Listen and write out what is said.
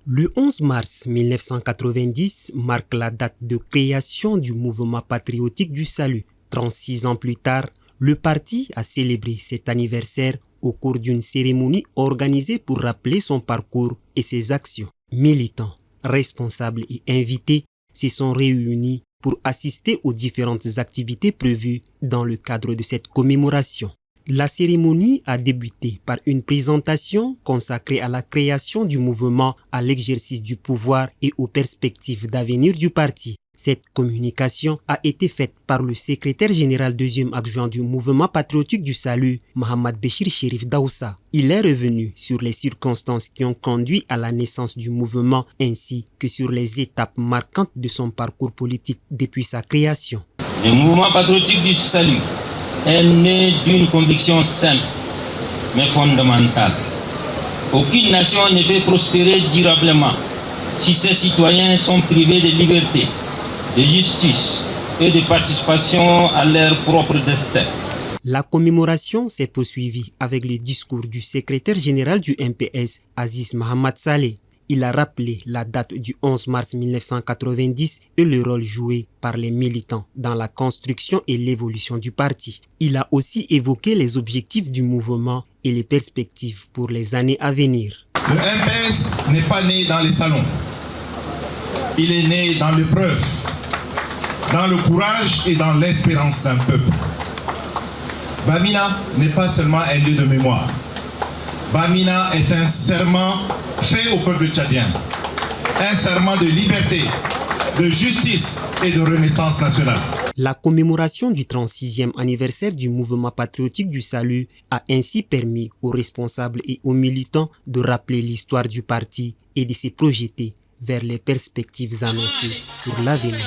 Le 11 mars 1990 marque la date de création du mouvement patriotique du salut. 36 ans plus tard, le parti a célébré cet anniversaire au cours d'une cérémonie organisée pour rappeler son parcours et ses actions. Militants, responsables et invités se sont réunis pour assister aux différentes activités prévues dans le cadre de cette commémoration. La cérémonie a débuté par une présentation consacrée à la création du mouvement, à l'exercice du pouvoir et aux perspectives d'avenir du parti. Cette communication a été faite par le secrétaire général deuxième adjoint du mouvement patriotique du salut, Mohamed Béchir Chérif Daoussa. Il est revenu sur les circonstances qui ont conduit à la naissance du mouvement ainsi que sur les étapes marquantes de son parcours politique depuis sa création. Le mouvement patriotique du salut est né d'une conviction simple mais fondamentale. Aucune nation ne peut prospérer durablement si ses citoyens sont privés de liberté, de justice et de participation à leur propre destin. La commémoration s'est poursuivie avec le discours du secrétaire général du MPS, Aziz Mohamed Saleh. Il a rappelé la date du 11 mars 1990 et le rôle joué par les militants dans la construction et l'évolution du parti. Il a aussi évoqué les objectifs du mouvement et les perspectives pour les années à venir. Le MPS n'est pas né dans les salons. Il est né dans l'épreuve, dans le courage et dans l'espérance d'un peuple. Bamina n'est pas seulement un lieu de mémoire. Bamina est un serment fait au peuple tchadien. Un serment de liberté, de justice et de renaissance nationale. La commémoration du 36e anniversaire du mouvement patriotique du salut a ainsi permis aux responsables et aux militants de rappeler l'histoire du parti et de se projeter vers les perspectives annoncées pour l'avenir.